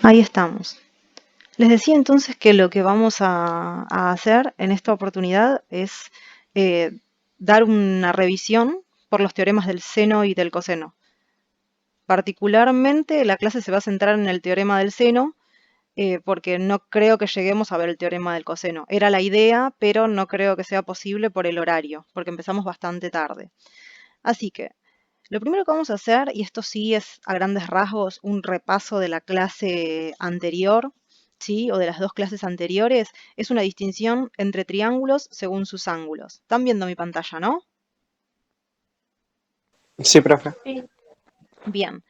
Ahí estamos. Les decía entonces que lo que vamos a hacer en esta oportunidad es eh, dar una revisión por los teoremas del seno y del coseno. Particularmente la clase se va a centrar en el teorema del seno porque no creo que lleguemos a ver el teorema del coseno. Era la idea, pero no creo que sea posible por el horario, porque empezamos bastante tarde. Así que lo primero que vamos a hacer, y esto sí es a grandes rasgos un repaso de la clase anterior, ¿sí? O de las dos clases anteriores, es una distinción entre triángulos según sus ángulos. ¿Están viendo mi pantalla, no? Sí, profe. Sí. Bien.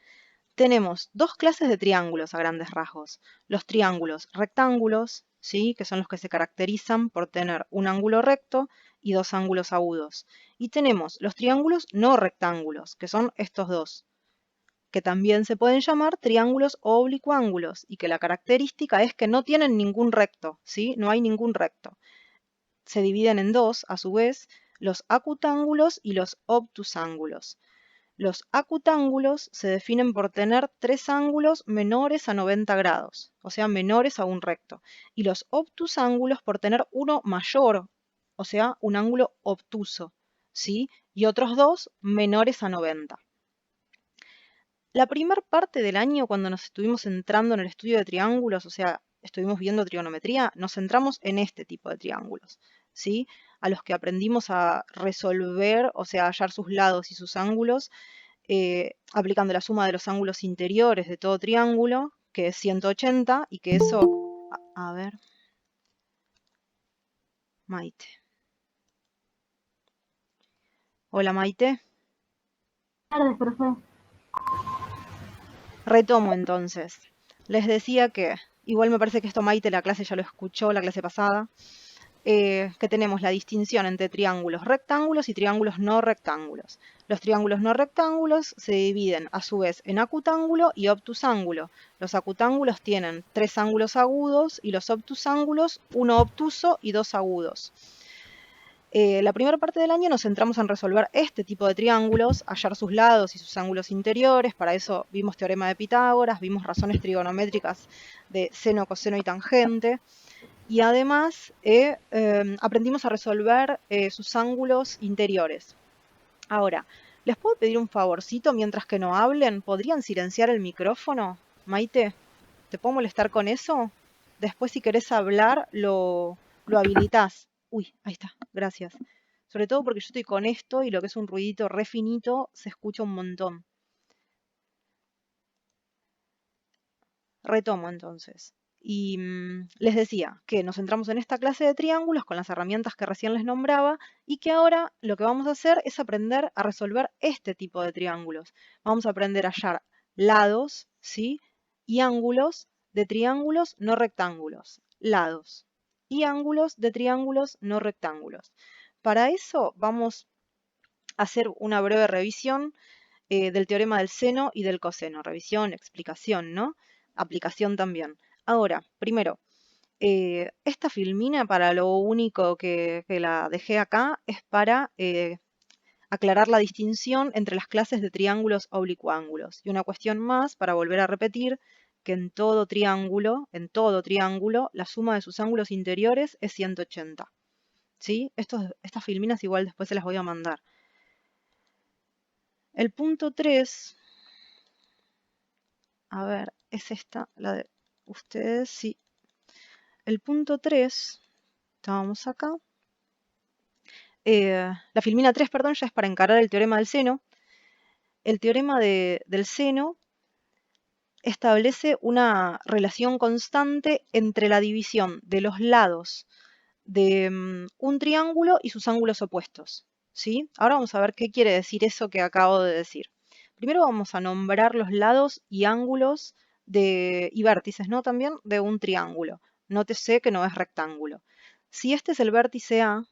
Tenemos dos clases de triángulos a grandes rasgos. Los triángulos rectángulos, ¿sí? Que son los que se caracterizan por tener un ángulo recto y dos ángulos agudos. Y tenemos los triángulos no rectángulos, que son estos dos, que también se pueden llamar triángulos oblicuángulos y que la característica es que no tienen ningún recto, ¿sí? No hay ningún recto. Se dividen en dos, a su vez, los acutángulos y los obtusángulos. Los acutángulos se definen por tener tres ángulos menores a 90 grados, o sea, menores a un recto, y los obtusángulos por tener uno mayor, o sea, un ángulo obtuso, ¿sí? Y otros dos menores a 90. La primera parte del año, cuando nos estuvimos centrando en el estudio de triángulos, o sea, estuvimos viendo trigonometría, nos centramos en este tipo de triángulos, ¿sí? A los que aprendimos a resolver, o sea, hallar sus lados y sus ángulos, aplicando la suma de los ángulos interiores de todo triángulo, que es 180, y que eso, a ver, Maite. Hola Maite. Tardes, profe. Retomo entonces. Les decía que, igual me parece que esto Maite la clase ya lo escuchó la clase pasada, que tenemos la distinción entre triángulos rectángulos y triángulos no rectángulos. Los triángulos no rectángulos se dividen a su vez en acutángulo y obtusángulo. Los acutángulos tienen tres ángulos agudos y los obtusángulos uno obtuso y dos agudos. La primera parte del año nos centramos en resolver este tipo de triángulos, hallar sus lados y sus ángulos interiores. Para eso vimos teorema de Pitágoras, vimos razones trigonométricas de seno, coseno y tangente. Y además aprendimos a resolver sus ángulos interiores. Ahora, ¿les puedo pedir un favorcito mientras que no hablen? ¿Podrían silenciar el micrófono? Maite, ¿te puedo molestar con eso? Después si querés hablar, lo habilitás. Uy, ahí está, gracias. Sobre todo porque yo estoy con esto y lo que es un ruidito re finito se escucha un montón. Retomo entonces. Y les decía que nos centramos en esta clase de triángulos con las herramientas que recién les nombraba y que ahora lo que vamos a hacer es aprender a resolver este tipo de triángulos. Vamos a aprender a hallar lados, ¿sí? Y ángulos de triángulos no rectángulos. Lados y ángulos de triángulos no rectángulos. Para eso vamos a hacer una breve revisión del teorema del seno y del coseno. Revisión, explicación, ¿no? Aplicación también. Ahora, primero, esta filmina para lo único que la dejé acá es para aclarar la distinción entre las clases de triángulos oblicuángulos. Y una cuestión más para volver a repetir que en todo triángulo, la suma de sus ángulos interiores es 180. ¿Sí? Estas filminas igual después se las voy a mandar. El punto 3, a ver, es esta, la de ustedes, sí. El punto 3, estábamos acá. La filmina 3, perdón, ya es para encarar el teorema del seno. El teorema del seno establece una relación constante entre la división de los lados de un triángulo y sus ángulos opuestos, ¿sí? Ahora vamos a ver qué quiere decir eso que acabo de decir. Primero vamos a nombrar los lados y ángulos y vértices, ¿no? También de un triángulo. Nótese que no es rectángulo. Si este es el vértice A,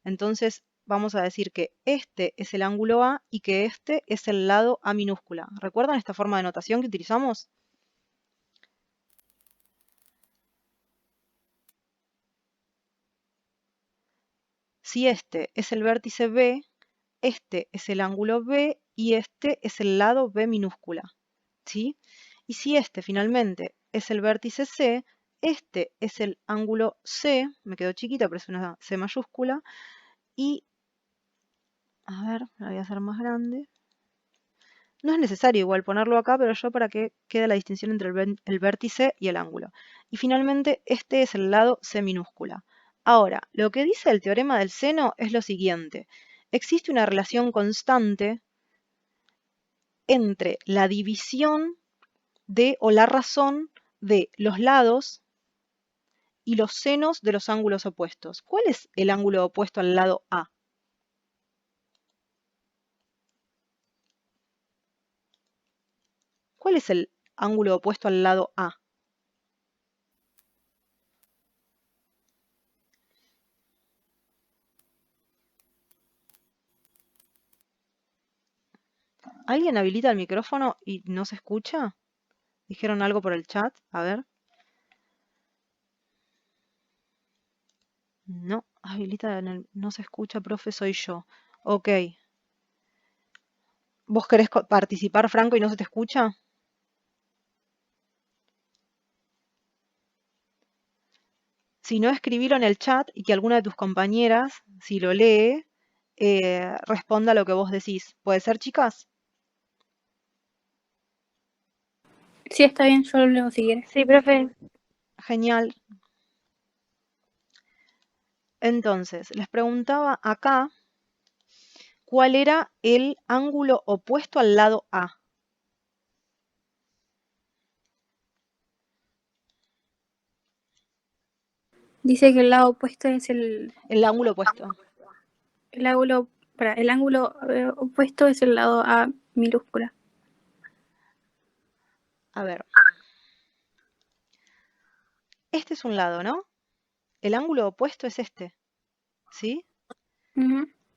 entonces vamos a decir que este es el ángulo A y que este es el lado A minúscula. ¿Recuerdan esta forma de notación que utilizamos? Si este es el vértice B, este es el ángulo B y este es el lado B minúscula, ¿sí? Y si este finalmente es el vértice C, este es el ángulo C, me quedó chiquita, pero es una C mayúscula, y, a ver, la voy a hacer más grande. No es necesario igual ponerlo acá, pero yo para que quede la distinción entre el vértice y el ángulo. Y finalmente, este es el lado C minúscula. Ahora, lo que dice el teorema del seno es lo siguiente. Existe una relación constante entre la división de o la razón de los lados y los senos de los ángulos opuestos. ¿Cuál es el ángulo opuesto al lado A? ¿Cuál es el ángulo opuesto al lado A? ¿Alguien habilita el micrófono y no se escucha? ¿Dijeron algo por el chat? A ver. No, habilita no se escucha, profe, soy yo. Ok. ¿Vos querés participar, Franco, y no se te escucha? Si no, escribilo en el chat y que alguna de tus compañeras, si lo lee, responda a lo que vos decís. ¿Puede ser, chicas? Sí, está bien, yo lo leo si quieres. Sí, profe. Genial. Entonces, les preguntaba acá cuál era el ángulo opuesto al lado A. Dice que el lado opuesto es El ángulo opuesto. el ángulo opuesto es el lado A minúscula. A ver. Este es un lado, ¿no? El ángulo opuesto es este, ¿sí?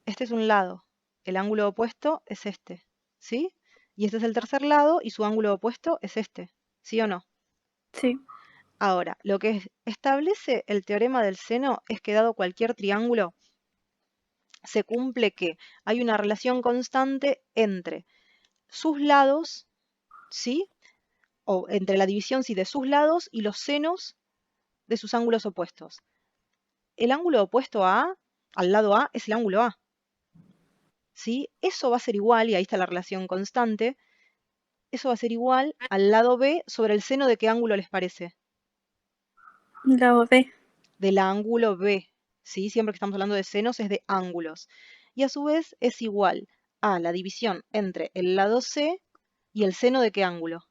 Este es un lado. El ángulo opuesto es este, ¿sí? Y este es el tercer lado y su ángulo opuesto es este, ¿sí o no? Sí. Ahora, lo que establece el teorema del seno es que dado cualquier triángulo, se cumple que hay una relación constante entre sus lados, ¿sí? O entre la división, sí, de sus lados y los senos de sus ángulos opuestos. El ángulo opuesto al lado A, es el ángulo A. ¿Sí? Eso va a ser igual, y ahí está la relación constante, eso va a ser igual al lado B sobre el seno de qué ángulo les parece. Lado B. Del ángulo B. ¿Sí? Siempre que estamos hablando de senos es de ángulos. Y a su vez es igual a la división entre el lado C y el seno de qué ángulo.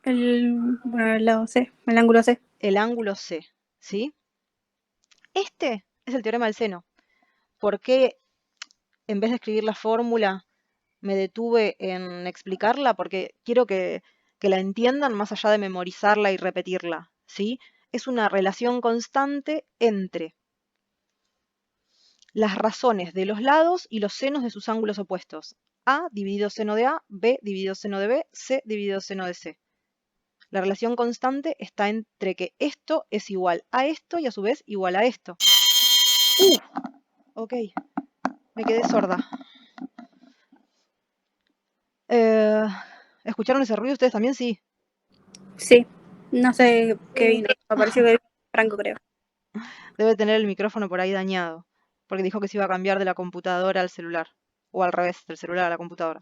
El lado C, el ángulo C. El ángulo C. ¿Sí? Este es el teorema del seno. ¿Por qué en vez de escribir la fórmula me detuve en explicarla? Porque quiero que la entiendan más allá de memorizarla y repetirla, ¿sí? Es una relación constante entre las razones de los lados y los senos de sus ángulos opuestos. A dividido seno de A, B dividido seno de B, C dividido seno de C. La relación constante está entre que esto es igual a esto y a su vez igual a esto. Ok, me quedé sorda. ¿Escucharon ese ruido ustedes también? Sí. Sí. No sé qué vino. Me pareció que vino Franco, creo. Debe tener el micrófono por ahí dañado, porque dijo que se iba a cambiar de la computadora al celular, o al revés, del celular a la computadora.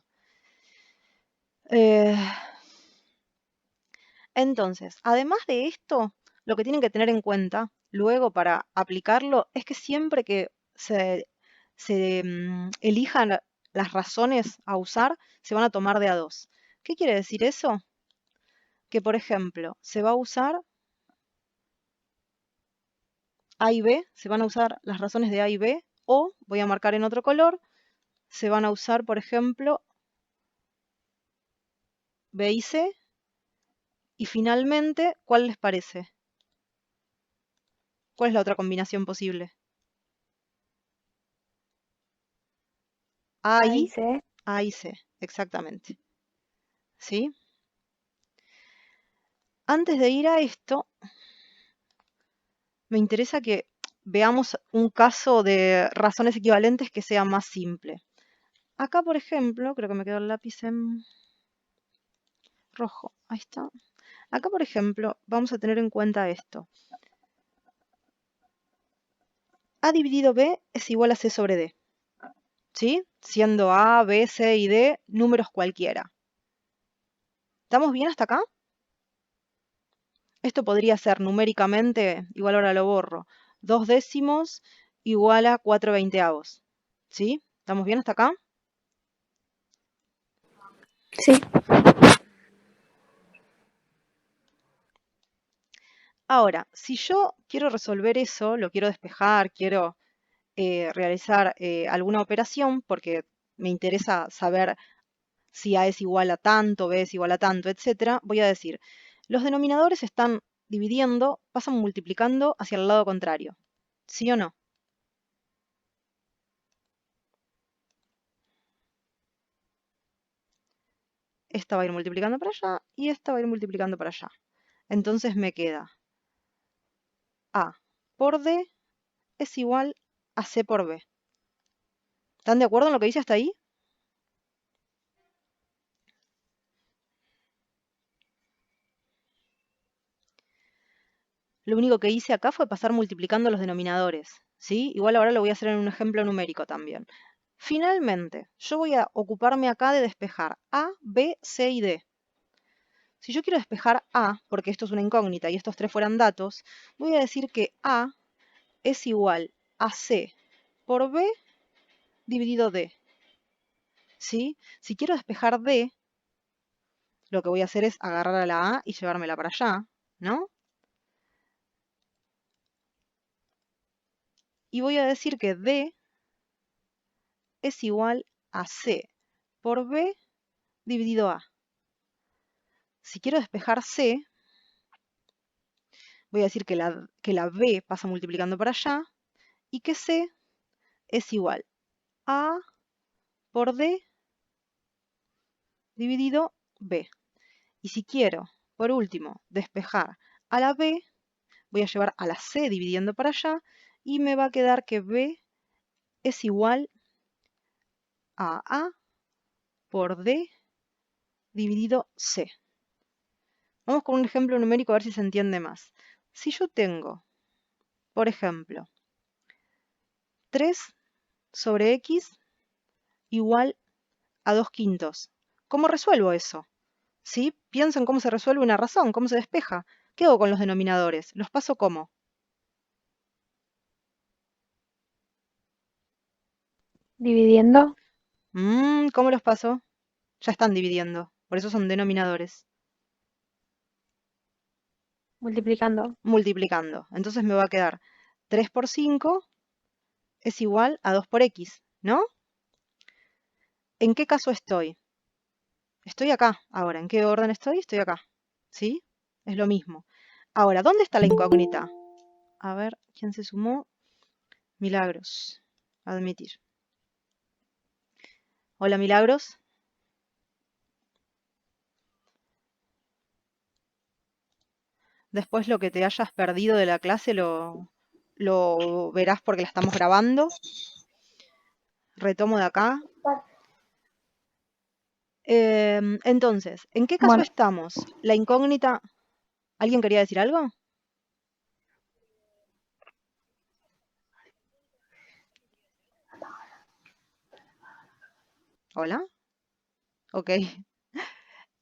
Entonces, además de esto, lo que tienen que tener en cuenta luego para aplicarlo es que siempre que se elijan las razones a usar, se van a tomar de a dos. ¿Qué quiere decir eso? Que, por ejemplo, se va a usar A y B, se van a usar las razones de A y B, o, voy a marcar en otro color, se van a usar, por ejemplo, B y C, y finalmente, ¿cuál les parece? ¿Cuál es la otra combinación posible? A y C. A y C, exactamente. ¿Sí? Antes de ir a esto, me interesa que veamos un caso de razones equivalentes que sea más simple. Acá, por ejemplo, creo que me quedó el lápiz en... rojo, ahí está. Acá, por ejemplo, vamos a tener en cuenta esto. A dividido B es igual a C sobre D. ¿Sí? Siendo A, B, C y D números cualquiera. ¿Estamos bien hasta acá? Esto podría ser numéricamente, igual ahora lo borro, 2 décimos igual a 4 veinteavos. ¿Sí? ¿Estamos bien hasta acá? Sí. Ahora, si yo quiero resolver eso, lo quiero despejar, quiero realizar alguna operación, porque me interesa saber si A es igual a tanto, B es igual a tanto, etcétera, voy a decir, los denominadores están dividiendo, pasan multiplicando hacia el lado contrario. ¿Sí o no? Esta va a ir multiplicando para allá y esta va a ir multiplicando para allá. Entonces me queda A por D es igual a C por B. ¿Están de acuerdo en lo que dice hasta ahí? Lo único que hice acá fue pasar multiplicando los denominadores, ¿sí? Igual ahora lo voy a hacer en un ejemplo numérico también. Finalmente, yo voy a ocuparme acá de despejar A, B, C y D. Si yo quiero despejar A, porque esto es una incógnita y estos tres fueran datos, voy a decir que A es igual a C por B dividido D. ¿Sí? Si quiero despejar D, lo que voy a hacer es agarrar a la A y llevármela para allá, ¿no? Y voy a decir que D es igual a C por B dividido A. Si quiero despejar C, voy a decir que la B pasa multiplicando para allá y que C es igual a por D dividido B. Y si quiero, por último, despejar a la B, voy a llevar a la C dividiendo para allá y me va a quedar que B es igual a A por D dividido C. Vamos con un ejemplo numérico a ver si se entiende más. Si yo tengo, por ejemplo, 3 sobre X igual a 2 quintos. ¿Cómo resuelvo eso? ¿Sí? Pienso en cómo se resuelve una razón, cómo se despeja. ¿Qué hago con los denominadores? ¿Los paso cómo? Dividiendo. ¿Cómo los paso? Ya están dividiendo, por eso son denominadores. Multiplicando. Multiplicando. Entonces me va a quedar 3 por 5 es igual a 2 por X, ¿no? ¿En qué caso estoy? Estoy acá ahora. ¿En qué orden estoy? Estoy acá. ¿Sí? Es lo mismo. Ahora, ¿dónde está la incógnita? A ver, ¿quién se sumó? Milagros. Admitir. Hola, Milagros. Después lo que te hayas perdido de la clase lo verás porque la estamos grabando. Retomo de acá. Entonces, ¿en qué caso Bueno, estamos? La incógnita... ¿Alguien quería decir algo? ¿Hola? Ok.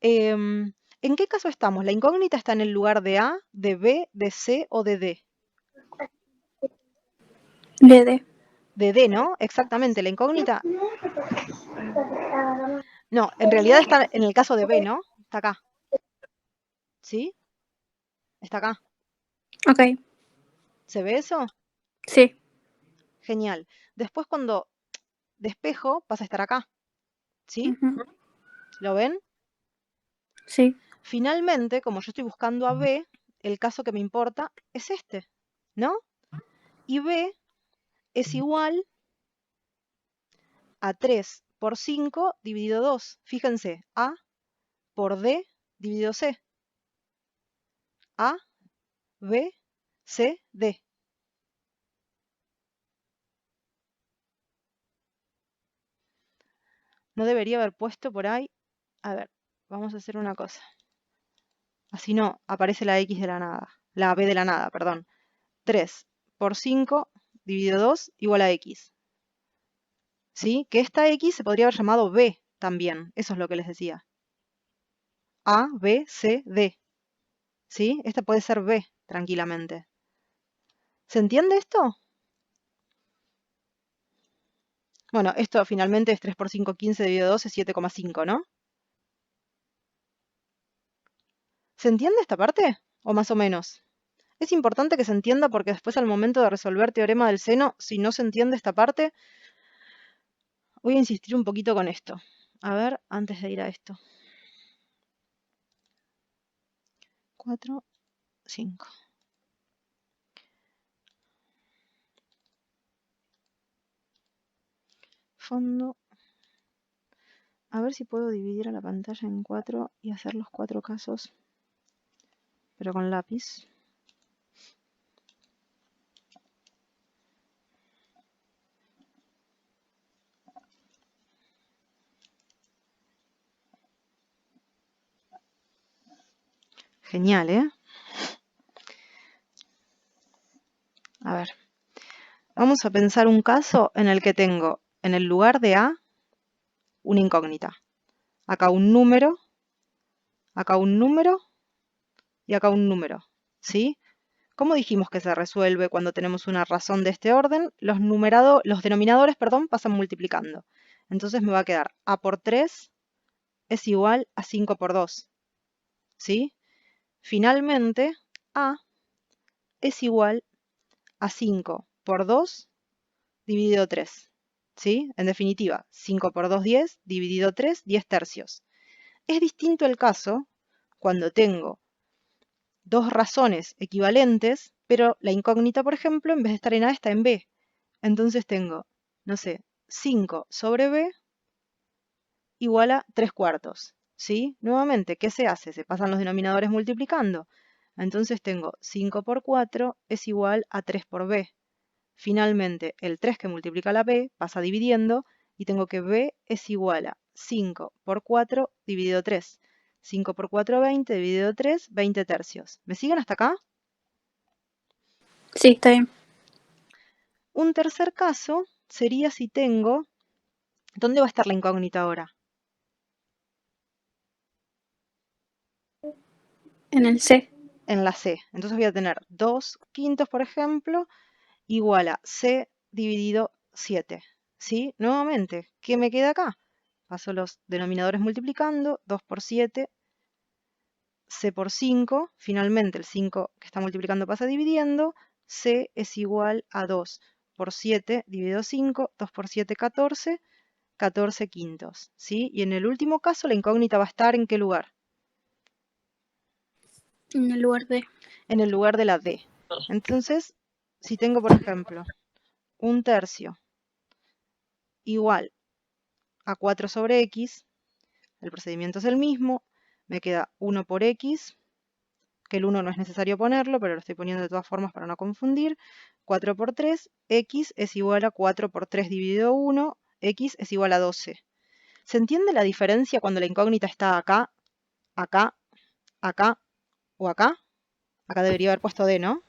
¿En qué caso estamos? ¿La incógnita está en el lugar de A, de B, de C o de D? de D. De D, ¿no? Exactamente, la incógnita... No, en realidad está en el caso de B, ¿no? Está acá. ¿Sí? Está acá. Ok. ¿Se ve eso? Sí. Genial. Después cuando despejo pasa a estar acá. ¿Sí? Ujú. ¿Lo ven? Sí. Finalmente, como yo estoy buscando a B, el caso que me importa es este, ¿no? Y B es igual a 3 por 5 dividido 2. Fíjense, A por D dividido C. A, B, C, D. No debería haber puesto por ahí. A ver, vamos a hacer una cosa. Así no aparece la x de la nada, la b de la nada, perdón. 3 por 5 dividido 2 igual a x. ¿Sí? Que esta x se podría haber llamado b también. Eso es lo que les decía. A, B, C, D. ¿Sí? Esta puede ser b tranquilamente. ¿Se entiende esto? Bueno, esto finalmente es 3 por 5, 15 dividido 2 es 7,5, ¿no? ¿Se entiende esta parte? ¿O más o menos? Es importante que se entienda porque después al momento de resolver teorema del seno, si no se entiende esta parte, voy a insistir un poquito con esto. A ver, antes de ir a esto. 4, 5. Fondo. A ver si puedo dividir a la pantalla en 4 y hacer los 4 casos, pero con lápiz. Genial, ¿eh? A ver, vamos a pensar un caso en el que tengo en el lugar de A una incógnita. Acá un número y acá un número, ¿sí? ¿Cómo dijimos que se resuelve cuando tenemos una razón de este orden? Los denominadores, pasan multiplicando. Entonces me va a quedar A por 3 es igual a 5 por 2, ¿sí? Finalmente, A es igual a 5 por 2 dividido 3, ¿sí? En definitiva, 5 por 2, 10, dividido 3, 10 tercios. Es distinto el caso cuando tengo dos razones equivalentes, pero la incógnita, por ejemplo, en vez de estar en A, está en B. Entonces tengo, no sé, 5 sobre B igual a 3 cuartos, ¿sí? Nuevamente, ¿qué se hace? Se pasan los denominadores multiplicando. Entonces tengo 5 por 4 es igual a 3 por B. Finalmente, el 3 que multiplica la B pasa dividiendo y tengo que B es igual a 5 por 4 dividido 3. 5 por 4, 20, dividido 3, 20 tercios. ¿Me siguen hasta acá? Sí, está bien. Un tercer caso sería si tengo... ¿Dónde va a estar la incógnita ahora? En el C. En la C. Entonces voy a tener 2 quintos, por ejemplo, igual a C dividido 7. ¿Sí? Nuevamente, ¿qué me queda acá? Paso los denominadores multiplicando, 2 por 7, C por 5, finalmente el 5 que está multiplicando pasa dividiendo, C es igual a 2 por 7 dividido 5, 2 por 7, 14, 14 quintos, ¿sí? Y en el último caso la incógnita va a estar ¿en qué lugar? En el lugar de. En el lugar de la D. Entonces, si tengo, por ejemplo, un tercio igual a 4 sobre X, el procedimiento es el mismo, me queda 1 por X, que el 1 no es necesario ponerlo, pero lo estoy poniendo de todas formas para no confundir. 4 por 3, X es igual a 4 por 3 dividido 1, X es igual a 12. ¿Se entiende la diferencia cuando la incógnita está acá, acá, acá o acá? Acá debería haber puesto D, ¿no?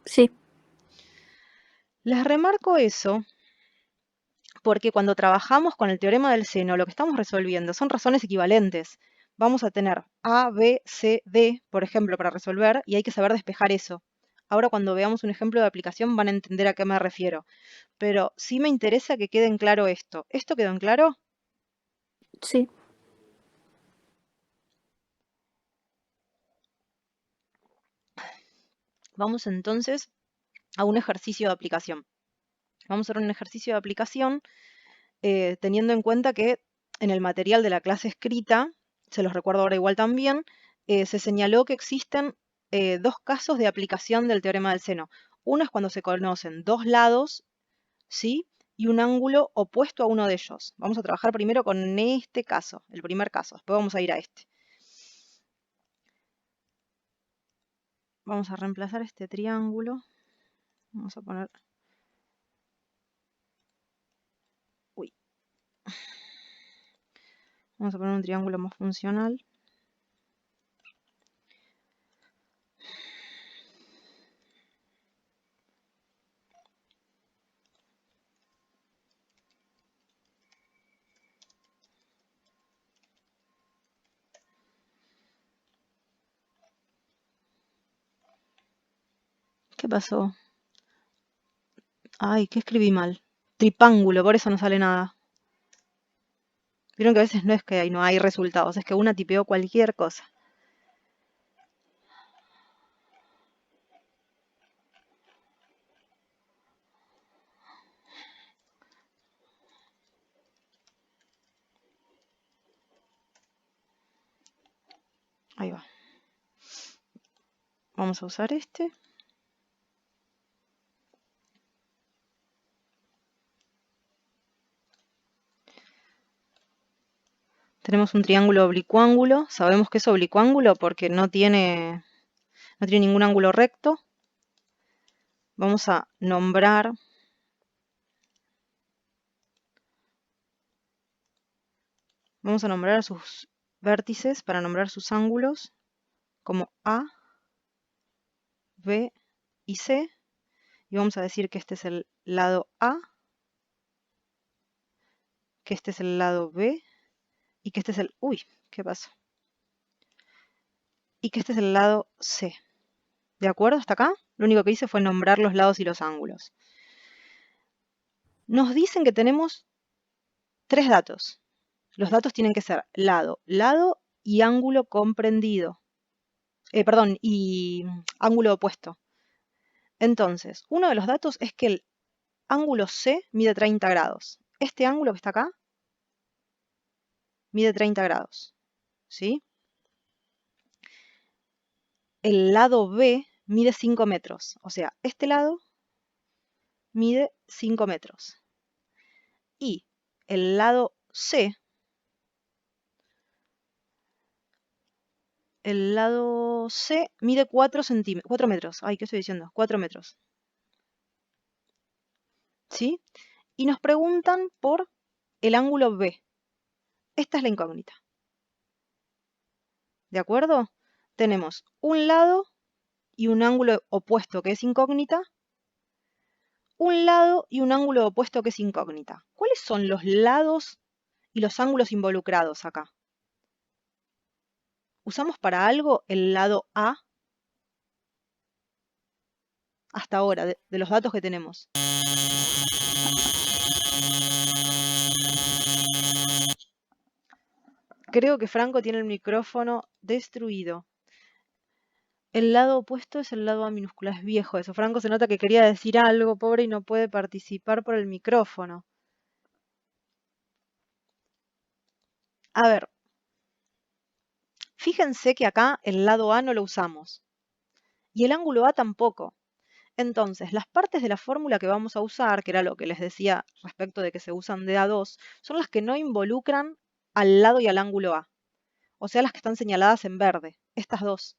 Sí. Les remarco eso porque cuando trabajamos con el teorema del seno, lo que estamos resolviendo son razones equivalentes. Vamos a tener A, B, C, D, por ejemplo, para resolver, y hay que saber despejar eso. Ahora cuando veamos un ejemplo de aplicación van a entender a qué me refiero. Pero sí me interesa que quede en claro esto. ¿Esto quedó en claro? Sí. Vamos entonces a un ejercicio de aplicación. Vamos a hacer un ejercicio de aplicación teniendo en cuenta que en el material de la clase escrita, se los recuerdo ahora igual también, se señaló que existen dos casos de aplicación del teorema del seno. Uno es cuando se conocen dos lados, ¿sí? Y un ángulo opuesto a uno de ellos. Vamos a trabajar primero con este caso, el primer caso. Después vamos a ir a este. Vamos a reemplazar este triángulo. Vamos a poner... Uy. Vamos a poner un triángulo más funcional. ¿Qué pasó? Ay, ¿qué escribí mal? Tripángulo, por eso no sale nada. Vieron que a veces no es que no hay resultados, es que una tipeó cualquier cosa. Ahí va. Vamos a usar este. Tenemos un triángulo oblicuángulo. Sabemos que es oblicuángulo porque no tiene ningún ángulo recto. Vamos a nombrar a sus vértices para nombrar sus ángulos como A, B y C. Y vamos a decir que este es el lado A, que este es el lado B y que este es el... Uy, ¿qué pasó? Y que este es el lado C. ¿De acuerdo hasta acá? Lo único que hice fue nombrar los lados y los ángulos. Nos dicen que tenemos 3 datos. Los datos tienen que ser lado, lado y ángulo comprendido. Perdón, y ángulo opuesto. Entonces, uno de los datos es que el ángulo C mide 30 grados. Este ángulo que está acá mide 30 grados. ¿Sí? El lado B mide 5 metros. O sea, este lado mide 5 metros. Y el lado C, mide 4 metros. Ay, ¿qué estoy diciendo? 4 metros. ¿Sí? Y nos preguntan por el ángulo B. Esta es la incógnita. ¿De acuerdo? Tenemos un lado y un ángulo opuesto que es incógnita. Un lado y un ángulo opuesto que es incógnita. ¿Cuáles son los lados y los ángulos involucrados acá? ¿Usamos para algo el lado A? Hasta ahora, de los datos que tenemos. Creo que Franco tiene el micrófono destruido. El lado opuesto es el lado A minúscula. Es viejo eso. Franco se nota que quería decir algo, pobre, y no puede participar por el micrófono. A ver. Fíjense que acá el lado A no lo usamos. Y el ángulo A tampoco. Entonces, las partes de la fórmula que vamos a usar, que era lo que les decía respecto de que se usan de A2, son las que no involucran al lado y al ángulo A. O sea, las que están señaladas en verde. Estas dos.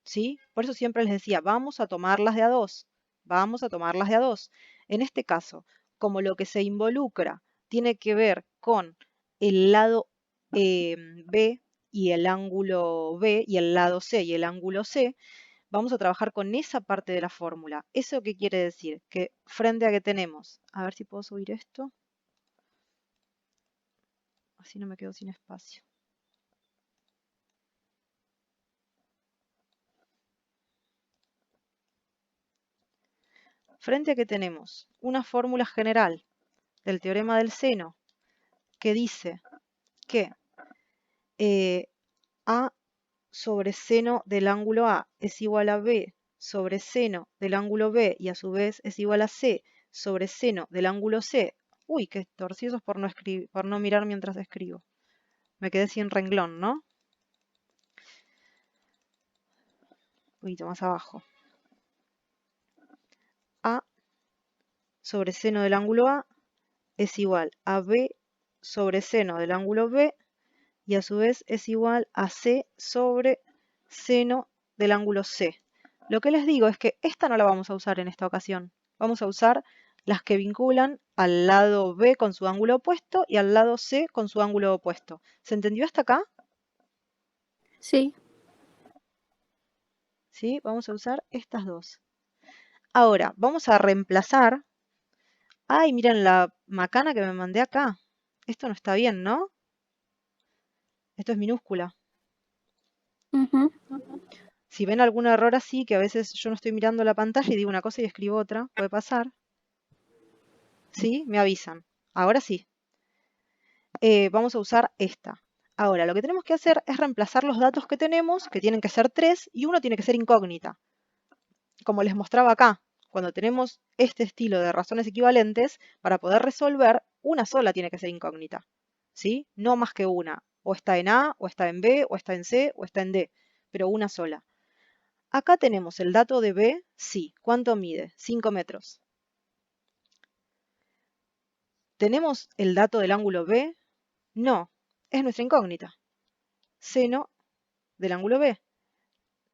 ¿Sí? Por eso siempre les decía, vamos a tomarlas de A2. Vamos a tomarlas de A2. En este caso, como lo que se involucra tiene que ver con el lado B y el ángulo B y el lado C y el ángulo C, vamos a trabajar con esa parte de la fórmula. ¿Eso qué quiere decir? Que frente a que tenemos, a ver si puedo subir esto, así no me quedo sin espacio. Frente a que tenemos una fórmula general del teorema del seno que dice que A sobre seno del ángulo A es igual a B sobre seno del ángulo B y a su vez es igual a C sobre seno del ángulo C. Uy, qué torcidos por no mirar mientras escribo. Me quedé sin renglón, ¿no? Un poquito más abajo. A sobre seno del ángulo A es igual a B sobre seno del ángulo B y a su vez es igual a C sobre seno del ángulo C. Lo que les digo es que esta no la vamos a usar en esta ocasión. Vamos a usar las que vinculan al lado B con su ángulo opuesto y al lado C con su ángulo opuesto. ¿Se entendió hasta acá? Sí. ¿Sí? Vamos a usar estas dos. Ahora, vamos a reemplazar. ¡Ay, miren la macana que me mandé acá! Esto no está bien, ¿no? Esto es minúscula. Ujú. Si ven algún error así, que a veces yo no estoy mirando la pantalla y digo una cosa y escribo otra, puede pasar. ¿Sí? Me avisan. Ahora sí. Vamos a usar esta. Ahora, lo que tenemos que hacer es reemplazar los datos que tenemos, que tienen que ser 3, y uno tiene que ser incógnita. Como les mostraba acá, cuando tenemos este estilo de razones equivalentes, para poder resolver, una sola tiene que ser incógnita. ¿Sí? No más que una. O está en A, o está en B, o está en C, o está en D, pero una sola. Acá tenemos el dato de B, sí. ¿Cuánto mide? 5 metros. ¿Tenemos el dato del ángulo B? No, es nuestra incógnita. Seno del ángulo B.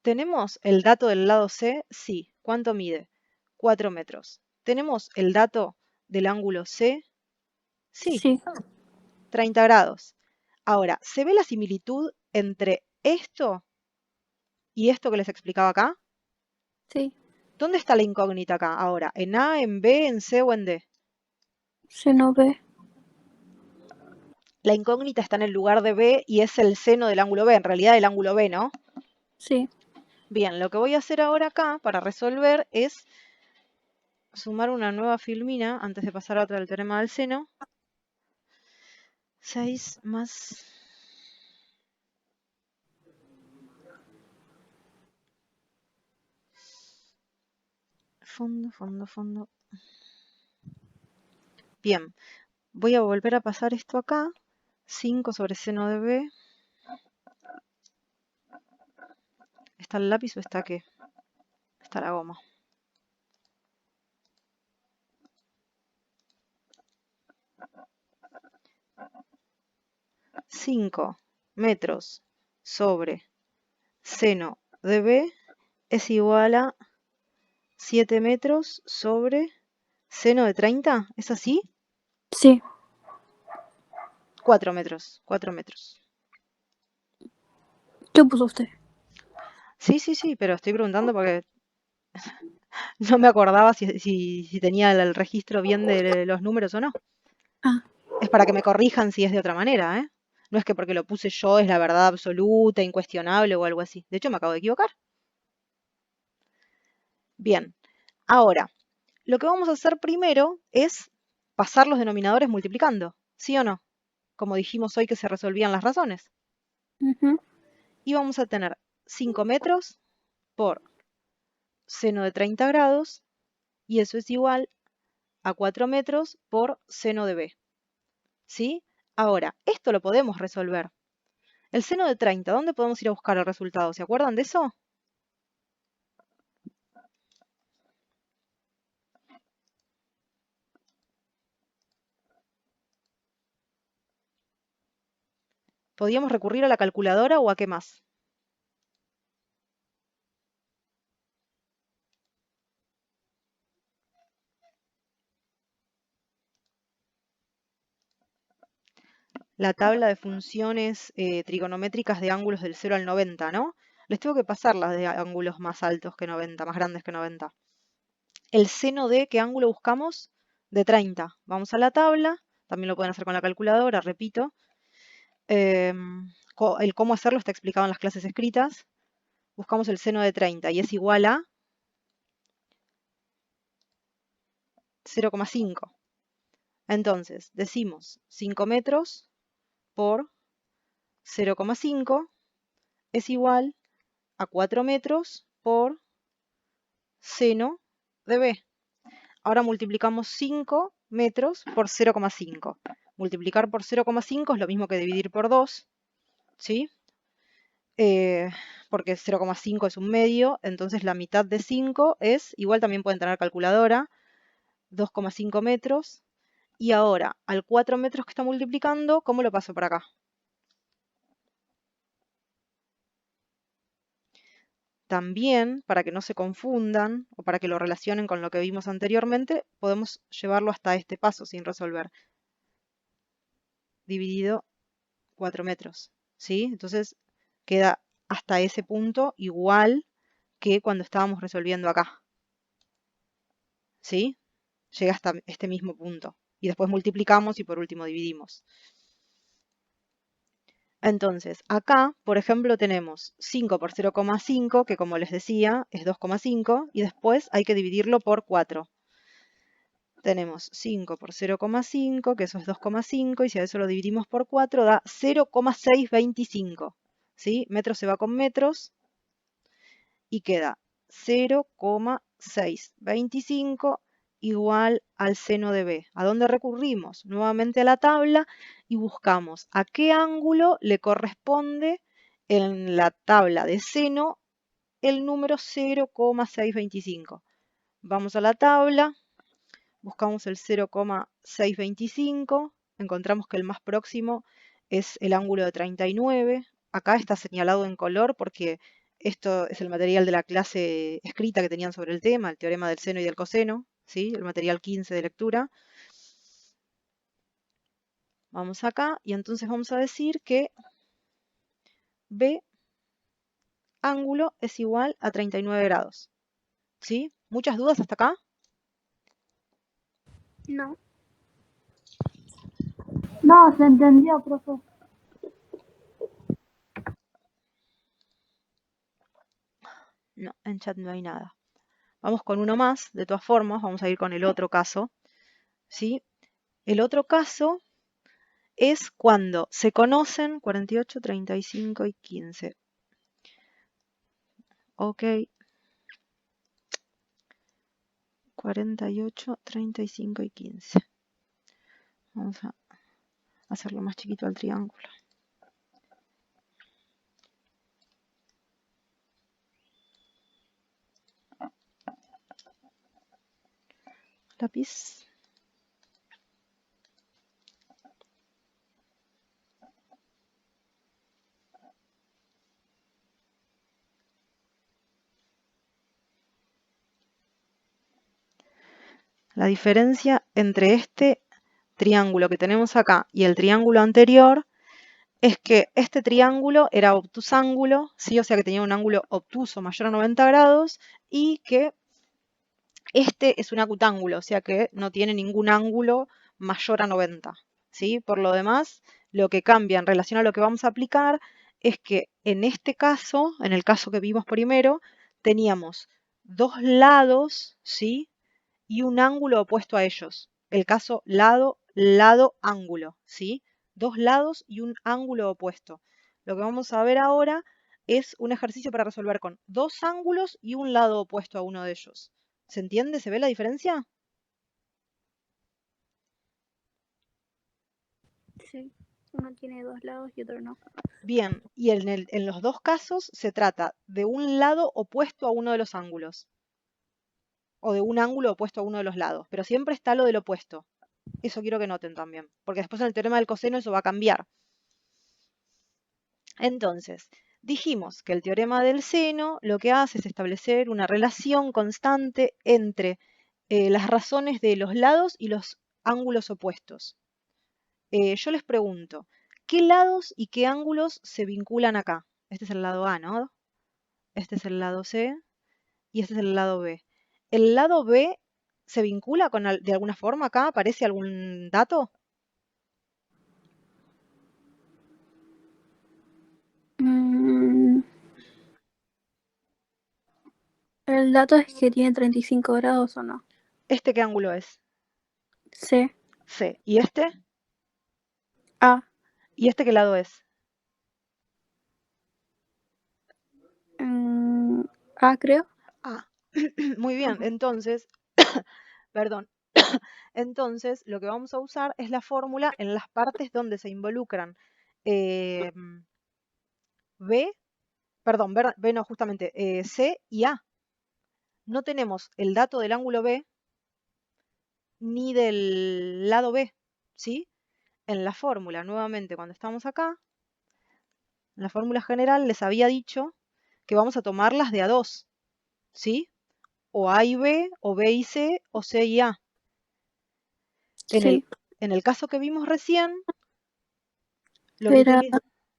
¿Tenemos el dato del lado C? Sí. ¿Cuánto mide? 4 metros. ¿Tenemos el dato del ángulo C? Sí, Sí. 30 grados. Ahora, ¿se ve la similitud entre esto y esto que les explicaba acá? Sí. ¿Dónde está la incógnita acá ahora? ¿En A, en B, en C o en D? Seno B. La incógnita está en el lugar de B y es el seno del ángulo B, en realidad el ángulo B, ¿no? Sí. Bien, lo que voy a hacer ahora acá para resolver es sumar una nueva filmina antes de pasar a otra del teorema del seno. 6 más... Fondo. Bien, voy a volver a pasar esto acá. 5 sobre seno de B. ¿Está el lápiz o está qué? Está la goma. Cinco metros sobre seno de B es igual a 7 metros sobre seno de 30. ¿Es así? Sí. 4 metros. 4 metros. ¿Qué puso usted? Sí, pero estoy preguntando porque no me acordaba si tenía el registro bien de los números o no. Ah. Es para que me corrijan si es de otra manera, ¿eh? No es que porque lo puse yo es la verdad absoluta, incuestionable o algo así. De hecho, me acabo de equivocar. Bien, ahora, lo que vamos a hacer primero es pasar los denominadores multiplicando, ¿sí o no? Como dijimos hoy que se resolvían las razones. Ujú. Y vamos a tener 5 metros por seno de 30 grados, y eso es igual a 4 metros por seno de B. ¿Sí? Ahora, esto lo podemos resolver. El seno de 30, ¿dónde podemos ir a buscar el resultado? ¿Se acuerdan de eso? ¿Podíamos recurrir a la calculadora o a qué más? La tabla de funciones trigonométricas de ángulos del 0 al 90, ¿no? Les tengo que pasar las de ángulos más altos que 90, más grandes que 90. El seno de, ¿qué ángulo buscamos? De 30. Vamos a la tabla, también lo pueden hacer con la calculadora, repito. El cómo hacerlo está explicado en las clases escritas. Buscamos el seno de 30 y es igual a 0,5. Entonces, decimos 5 metros por 0,5 es igual a 4 metros por seno de B. Ahora multiplicamos 5 metros por 0,5. Multiplicar por 0,5 es lo mismo que dividir por 2, ¿sí? Porque 0,5 es un medio, entonces la mitad de 5 es, igual también pueden tener calculadora, 2,5 metros. Y ahora, al 4 metros que está multiplicando, ¿cómo lo paso por acá? también, para que no se confundan o para que lo relacionen con lo que vimos anteriormente, podemos llevarlo hasta este paso sin resolver. Dividido 4 metros, ¿sí? Entonces queda hasta ese punto igual que cuando estábamos resolviendo acá, ¿sí? Llega hasta este mismo punto. Y después multiplicamos y por último dividimos. Entonces, acá, por ejemplo, tenemos 5 por 0,5, que como les decía, es 2,5, y después hay que dividirlo por 4. Tenemos 5 por 0,5, que eso es 2,5, y si a eso lo dividimos por 4, da 0,625. ¿Sí? Metros se va con metros, y queda 0,625 igual al seno de B. ¿A dónde recurrimos? Nuevamente a la tabla y buscamos a qué ángulo le corresponde en la tabla de seno el número 0,625. Vamos a la tabla, buscamos el 0,625, encontramos que el más próximo es el ángulo de 39. Acá está señalado en color porque esto es el material de la clase escrita que tenían sobre el tema, el teorema del seno y del coseno, ¿sí? El material 15 de lectura. Vamos acá y entonces vamos a decir que B ángulo es igual a 39 grados. ¿Sí? ¿Muchas dudas hasta acá? No. No, se entendió, profe. No, en chat no hay nada. Vamos con uno más, de todas formas, vamos a ir con el otro caso, ¿sí? El otro caso es cuando se conocen 48, 35 y 15. Ok. 48, 35 y 15. Vamos a hacerlo más chiquito al triángulo. Lápiz. La diferencia entre este triángulo que tenemos acá y el triángulo anterior es que este triángulo era obtusángulo, ¿sí? O sea que tenía un ángulo obtuso mayor a 90 grados y que este es un acutángulo, o sea que no tiene ningún ángulo mayor a 90, ¿sí? Por lo demás, lo que cambia en relación a lo que vamos a aplicar es que en este caso, en el caso que vimos primero, teníamos dos lados, ¿sí? Y un ángulo opuesto a ellos. El caso lado, lado, ángulo, ¿sí? Dos lados y un ángulo opuesto. Lo que vamos a ver ahora es un ejercicio para resolver con dos ángulos y un lado opuesto a uno de ellos. ¿Se entiende? ¿Se ve la diferencia? Sí. Uno tiene dos lados y otro no. Bien, y en los dos casos se trata de un lado opuesto a uno de los ángulos. O de un ángulo opuesto a uno de los lados. Pero siempre está lo del opuesto. Eso quiero que noten también. Porque después en el teorema del coseno eso va a cambiar. Entonces, dijimos que el teorema del seno lo que hace es establecer una relación constante entre las razones de los lados y los ángulos opuestos. Yo les pregunto, ¿qué lados y qué ángulos se vinculan acá? Este es el lado A, ¿no? Este es el lado C y este es el lado B. ¿El lado B se vincula de alguna forma acá? ¿Aparece algún dato? El dato es que tiene 35 grados o no. ¿Este qué ángulo es? C. C. ¿Y este? A. ¿Y este qué lado es? A, creo. Ah, muy bien. Ajá. Entonces, perdón. Entonces, lo que vamos a usar es la fórmula en las partes donde se involucran B, perdón, B no, justamente C y A. No tenemos el dato del ángulo B ni del lado B, ¿sí? En la fórmula, nuevamente, cuando estamos acá, en la fórmula general les había dicho que vamos a tomarlas de a 2, ¿sí? O A y B, o B y C, o C y A. Sí, En el caso que vimos recién, lo que era utiliza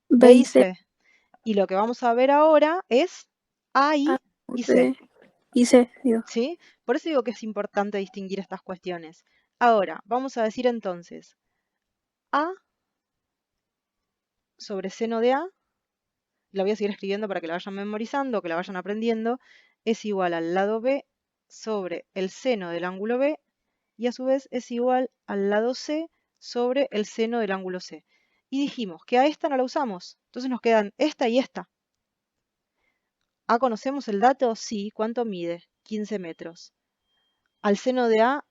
B B y y C, C. Y lo que vamos a ver ahora es A A, y C, B y C, digo. ¿sí? Por eso digo que es importante distinguir estas cuestiones. Ahora, vamos a decir entonces A sobre seno de A, la voy a seguir escribiendo para que la vayan memorizando, que la vayan aprendiendo, es igual al lado B sobre el seno del ángulo B y a su vez es igual al lado C sobre el seno del ángulo C. Y dijimos que a esta no la usamos, entonces nos quedan esta y esta. ¿A conocemos el dato? Sí. ¿Cuánto mide? 15 metros. Al seno de A,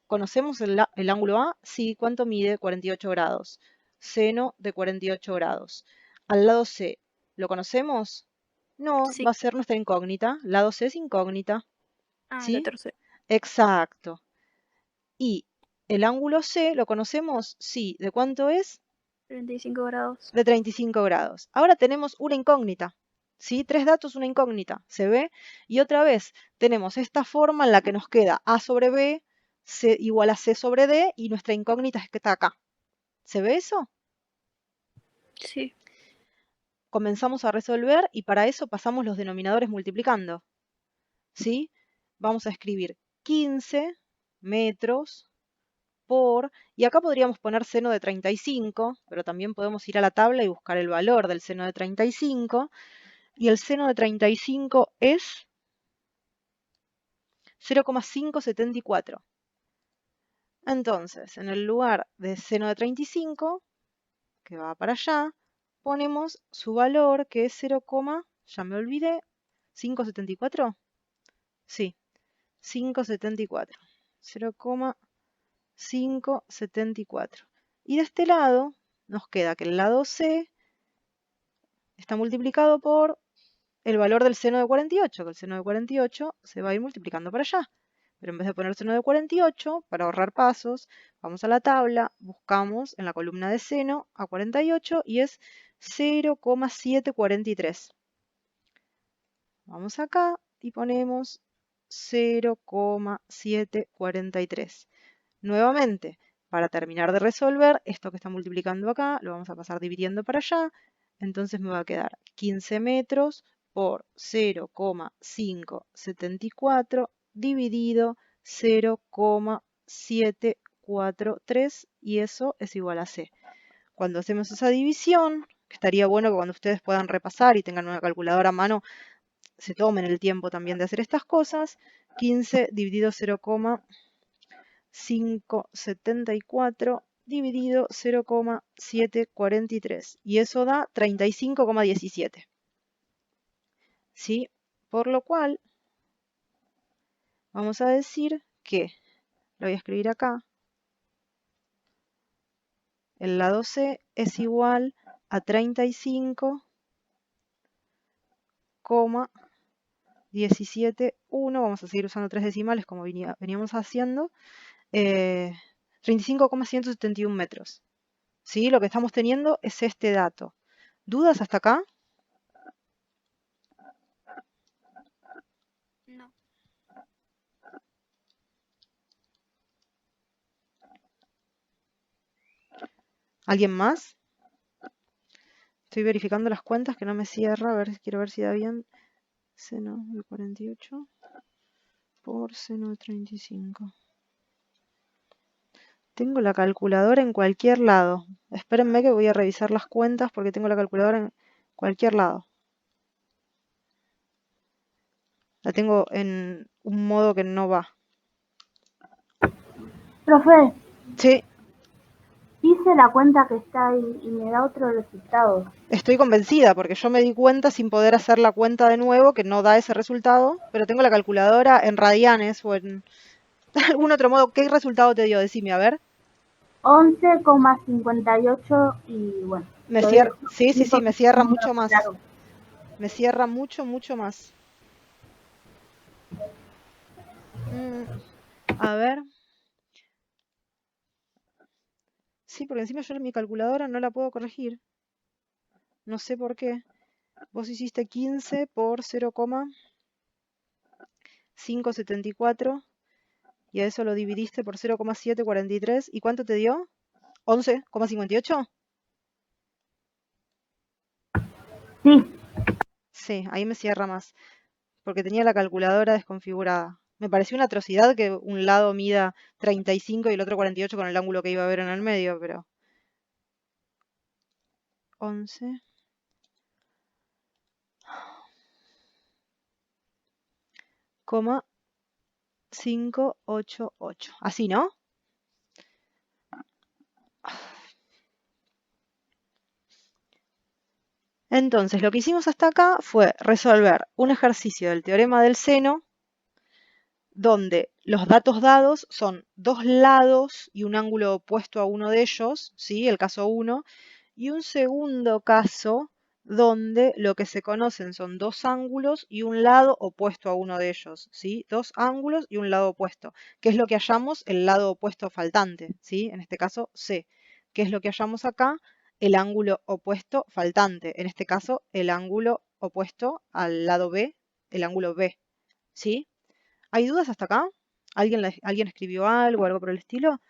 ¿conocemos el ángulo A? Sí. ¿Cuánto mide? 48 grados. Seno de 48 grados. Al lado C, ¿lo conocemos? No, Sí. va a ser nuestra incógnita. Lado C es incógnita. Ah, la ¿Sí? tercera. Exacto. Y el ángulo C, ¿lo conocemos? Sí. ¿De cuánto es? 35 grados. De 35 grados. Ahora tenemos una incógnita. ¿Sí? 3 datos, una incógnita. ¿Se ve? Y otra vez tenemos esta forma en la que nos queda A sobre B, C igual a C sobre D y nuestra incógnita es que está acá. ¿Se ve eso? Sí. Comenzamos a resolver y para eso pasamos los denominadores multiplicando. ¿Sí? Vamos a escribir 15 metros por, y acá podríamos poner seno de 35, pero también podemos ir a la tabla y buscar el valor del seno de 35, y el seno de 35 es 0,574. Entonces, en el lugar de seno de 35, que va para allá, ponemos su valor, que es 0, ya me olvidé, 574. Sí, 574. 0,574. Y de este lado nos queda que el lado C está multiplicado por el valor del seno de 48, que el seno de 48 se va a ir multiplicando para allá. Pero en vez de poner seno de 48, para ahorrar pasos, vamos a la tabla, buscamos en la columna de seno a 48 y es 0,743. Vamos acá y ponemos 0,743. Nuevamente, para terminar de resolver, esto que está multiplicando acá, lo vamos a pasar dividiendo para allá. Entonces me va a quedar 15 metros por 0,574 dividido 0,743 y eso es igual a C. Cuando hacemos esa división, estaría bueno que cuando ustedes puedan repasar y tengan una calculadora a mano, se tomen el tiempo también de hacer estas cosas. 15 dividido 0,574 dividido 0,743 y eso da 35,17. ¿Sí? Por lo cual vamos a decir que, lo voy a escribir acá, el lado C es igual a 35,171, vamos a seguir usando 3 decimales como veníamos haciendo, 35,171 metros. ¿Sí? Lo que estamos teniendo es este dato. ¿Dudas hasta acá? No. ¿Alguien más? Estoy verificando las cuentas que no me cierra. A ver, quiero ver si da bien. Seno de 48 por seno de 35. Tengo la calculadora en cualquier lado. Espérenme que voy a revisar las cuentas porque tengo la calculadora en cualquier lado. La tengo en un modo que no va. Profe, Sí, hice la cuenta que está ahí y me da otro resultado. estoy convencida porque yo me di cuenta sin poder hacer la cuenta de nuevo que no da ese resultado, pero tengo la calculadora en radianes o en algún otro modo. ¿Qué resultado te dio? Decime, a ver. 11,58 y bueno. Me lo cierra, dejo sí, así sí, porque me es un cierra número mucho más. largo. Me cierra mucho, mucho más. A ver. Sí, porque encima yo en mi calculadora no la puedo corregir. No sé por qué. Vos hiciste 15 por 0,574 y a eso lo dividiste por 0,743. ¿Y cuánto te dio? ¿11,58? Sí, Sí, ahí me cierra más, porque tenía la calculadora desconfigurada. Me pareció una atrocidad que un lado mida 35 y el otro 48 con el ángulo que iba a ver en el medio, pero 11,588. Así, ¿no? Entonces, lo que hicimos hasta acá fue resolver un ejercicio del teorema del seno donde los datos dados son dos lados y un ángulo opuesto a uno de ellos, ¿sí? El caso 1, y un segundo caso donde lo que se conocen son dos ángulos y un lado opuesto a uno de ellos, ¿sí? Dos ángulos y un lado opuesto, que es lo que hallamos el lado opuesto faltante, ¿sí? En este caso C. ¿Qué es lo que hallamos acá? El ángulo opuesto faltante, en este caso el ángulo opuesto al lado B, el ángulo B, ¿sí? ¿Hay dudas hasta acá? ¿Alguien escribió algo por el estilo?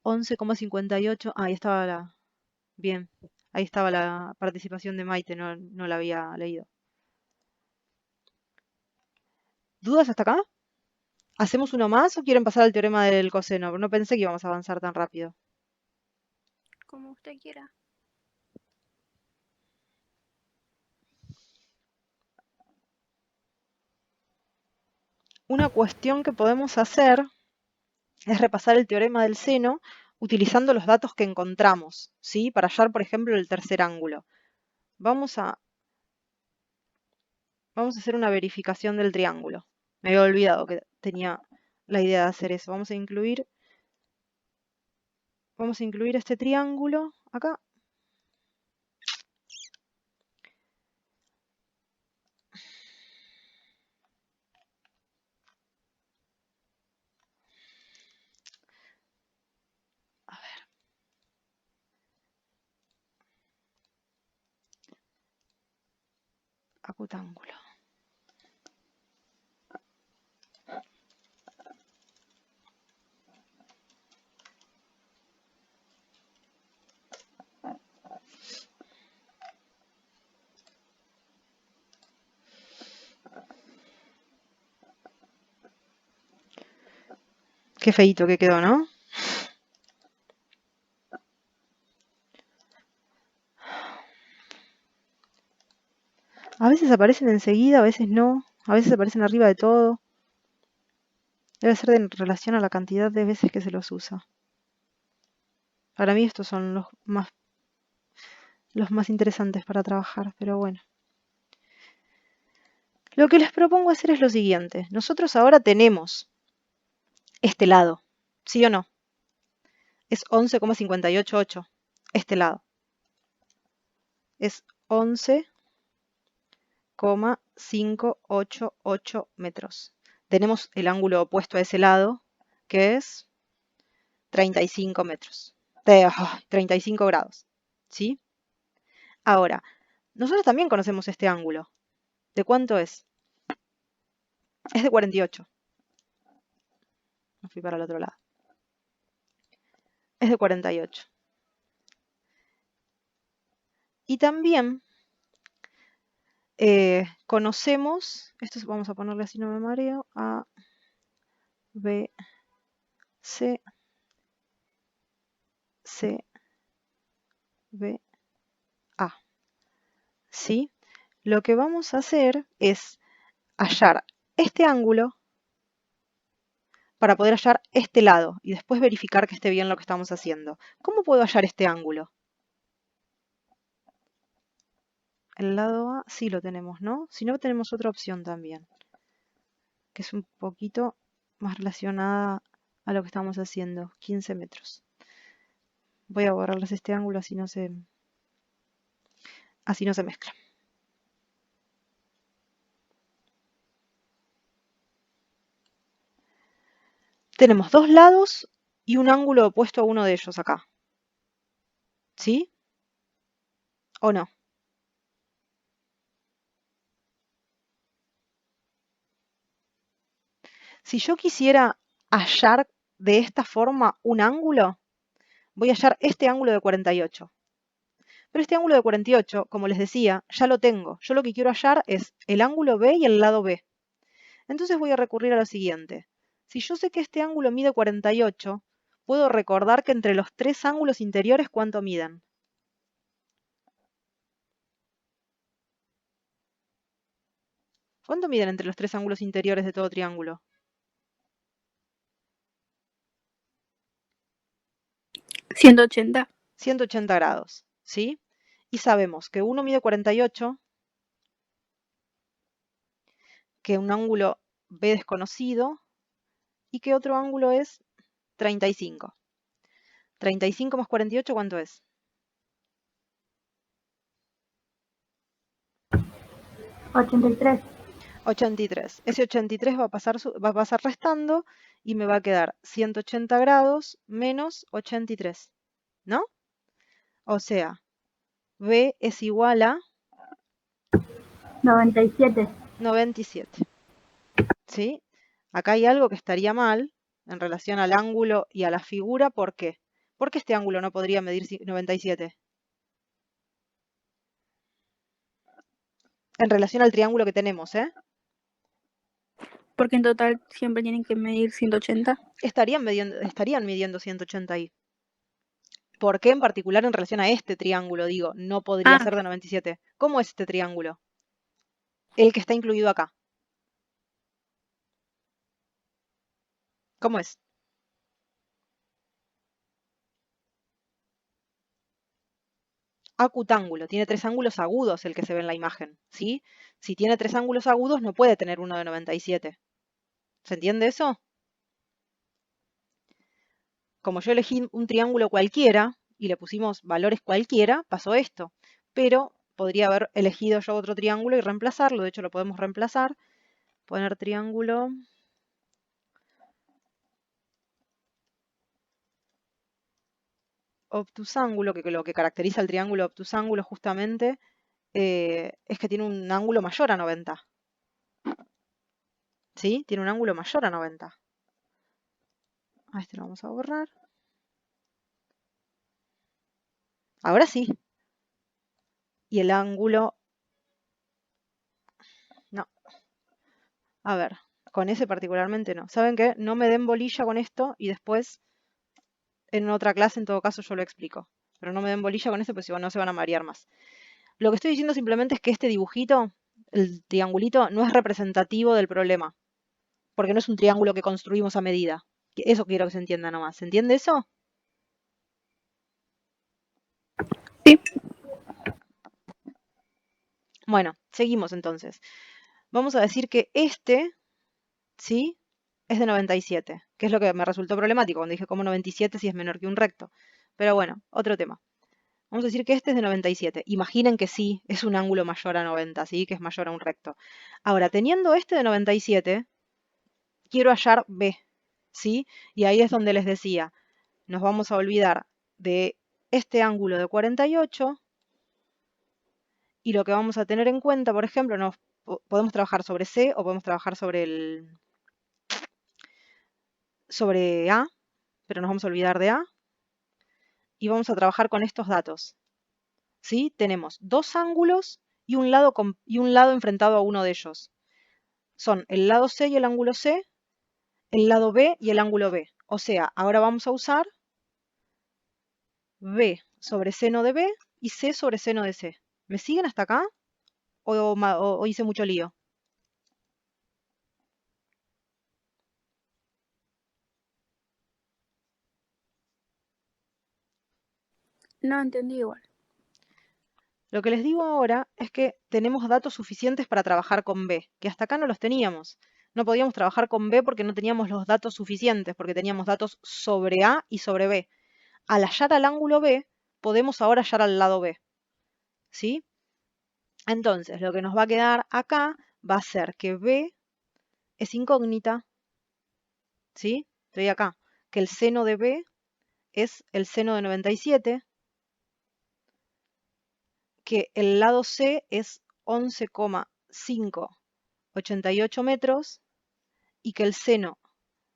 11,58. Ah, ahí estaba la... Bien, ahí estaba la participación de Maite, no la había leído. ¿Dudas hasta acá? ¿Hacemos uno más o quieren pasar al teorema del coseno? No pensé que íbamos a avanzar tan rápido. Como usted quiera. Una cuestión que podemos hacer es repasar el teorema del seno utilizando los datos que encontramos, ¿sí? Para hallar, por ejemplo, el tercer ángulo. Vamos a hacer una verificación del triángulo. Me había olvidado que tenía la idea de hacer eso. Vamos a incluir este triángulo acá. A ver. Acutángulo. Qué feíto que quedó, ¿no? A veces aparecen enseguida, a veces no. A veces aparecen arriba de todo. Debe ser en relación a la cantidad de veces que se los usa. Para mí estos son los más interesantes para trabajar, pero bueno. Lo que les propongo hacer es lo siguiente. Nosotros ahora tenemos este lado, ¿sí o no? Es 11,588, este lado. Es 11,588 metros. Tenemos el ángulo opuesto a ese lado, que es 35 metros. 35 grados, ¿sí? Ahora, nosotros también conocemos este ángulo. ¿De cuánto es? Es de 48. Me fui para el otro lado. Es de 48. Y también conocemos, esto vamos a ponerle así, no me mareo, A, B, C, C, B, A. ¿Sí? Lo que vamos a hacer es hallar este ángulo para poder hallar este lado y después verificar que esté bien lo que estamos haciendo. ¿Cómo puedo hallar este ángulo? El lado A sí lo tenemos, ¿no? Si no, tenemos otra opción también, que es un poquito más relacionada a lo que estamos haciendo, 15 metros. Voy a borrarles este ángulo así no se mezcla. Tenemos dos lados y un ángulo opuesto a uno de ellos acá. ¿Sí? ¿O no? Si yo quisiera hallar de esta forma un ángulo, voy a hallar este ángulo de 48. Pero este ángulo de 48, como les decía, ya lo tengo. Yo lo que quiero hallar es el ángulo B y el lado B. Entonces voy a recurrir a lo siguiente. Si yo sé que este ángulo mide 48, puedo recordar que entre los tres ángulos interiores, ¿cuánto miden? ¿Cuánto miden entre los tres ángulos interiores de todo triángulo? 180. 180 grados, ¿sí? Y sabemos que uno mide 48, que un ángulo B desconocido y que otro ángulo es 35. 35 más 48, ¿cuánto es? 83. 83. Ese 83 va a pasar restando y me va a quedar 180 grados menos 83, ¿no? O sea, B es igual a 97. 97, ¿sí? Acá hay algo que estaría mal en relación al ángulo y a la figura. ¿Por qué? Porque este ángulo no podría medir 97 en relación al triángulo que tenemos, ¿eh? Porque en total siempre tienen que medir 180. Estarían midiendo 180 ahí. ¿Por qué en particular en relación a este triángulo, digo, no podría ser de 97? ¿Cómo es este triángulo? El que está incluido acá. ¿Cómo es? Acutángulo. Tiene tres ángulos agudos el que se ve en la imagen, ¿sí? Si tiene tres ángulos agudos no puede tener uno de 97. ¿Se entiende eso? Como yo elegí un triángulo cualquiera y le pusimos valores cualquiera, pasó esto. Pero podría haber elegido yo otro triángulo y reemplazarlo. De hecho, lo podemos reemplazar. Poner triángulo obtusángulo, que lo que caracteriza el triángulo obtusángulo justamente es que tiene un ángulo mayor a 90. ¿Sí? Tiene un ángulo mayor a 90. A este lo vamos a borrar. Ahora sí. Y el ángulo... No. A ver, con ese particularmente no. ¿Saben qué? No me den bolilla con esto y después en otra clase en todo caso yo lo explico. Pero no me den bolilla con esto porque si no se van a marear más. Lo que estoy diciendo simplemente es que este dibujito, el triangulito, no es representativo del problema. Porque no es un triángulo que construimos a medida. Eso quiero que se entienda nomás. ¿Se entiende eso? Sí. Bueno, seguimos entonces. Vamos a decir que este, ¿sí? Es de 97, que es lo que me resultó problemático cuando dije como 97 si es menor que un recto. Pero bueno, otro tema. Vamos a decir que este es de 97. Imaginen que sí, es un ángulo mayor a 90, ¿sí? Que es mayor a un recto. Ahora, teniendo este de 97, quiero hallar B, ¿sí? Y ahí es donde les decía, nos vamos a olvidar de este ángulo de 48 y lo que vamos a tener en cuenta, por ejemplo, podemos trabajar sobre C o podemos trabajar sobre A, pero nos vamos a olvidar de A y vamos a trabajar con estos datos, ¿sí? Tenemos dos ángulos y un lado enfrentado a uno de ellos. Son el lado C y el ángulo C, el lado B y el ángulo B. O sea, ahora vamos a usar B sobre seno de B y C sobre seno de C. ¿Me siguen hasta acá? ¿O hice mucho lío? No entendí igual. Lo que les digo ahora es que tenemos datos suficientes para trabajar con B, que hasta acá no los teníamos. No podíamos trabajar con B porque no teníamos los datos suficientes, porque teníamos datos sobre A y sobre B. Al hallar al ángulo B, podemos ahora hallar al lado B. ¿Sí? Entonces, lo que nos va a quedar acá va a ser que B es incógnita. ¿Sí? Estoy acá. Que el seno de B es el seno de 97. Que el lado C es 11,588 metros y que el seno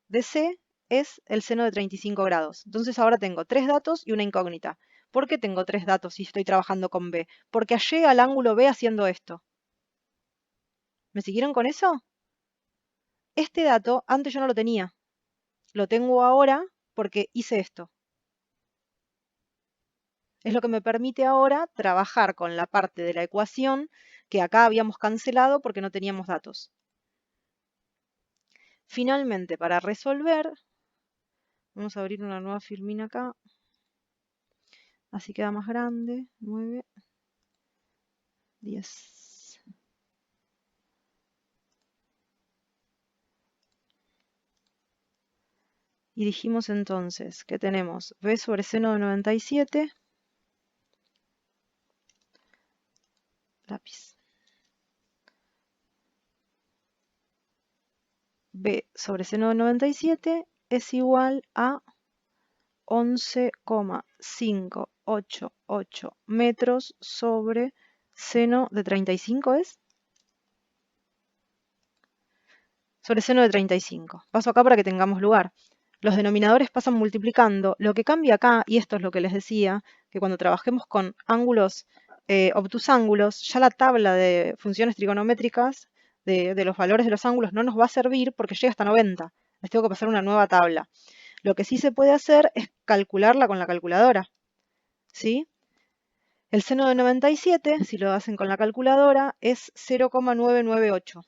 de C es el seno de 35 grados. Entonces ahora tengo 3 datos y una incógnita. ¿Por qué tengo 3 datos si estoy trabajando con B? Porque llegué al ángulo B haciendo esto. ¿Me siguieron con eso? Este dato antes yo no lo tenía. Lo tengo ahora porque hice esto. Es lo que me permite ahora trabajar con la parte de la ecuación que acá habíamos cancelado porque no teníamos datos. Finalmente, para resolver, vamos a abrir una nueva filmina acá. Así queda más grande. 9, 10. Y dijimos entonces que tenemos B sobre seno de 97. Lápiz. B sobre seno de 97 es igual a 11,588 metros sobre seno de 35, ¿es? Sobre seno de 35. Paso acá para que tengamos lugar. Los denominadores pasan multiplicando. Lo que cambia acá, y esto es lo que les decía, que cuando trabajemos con ángulos obtusángulos, ya la tabla de funciones trigonométricas de los valores de los ángulos no nos va a servir porque llega hasta 90. Les tengo que pasar una nueva tabla. Lo que sí se puede hacer es calcularla con la calculadora, ¿sí? El seno de 97, si lo hacen con la calculadora, es 0,998.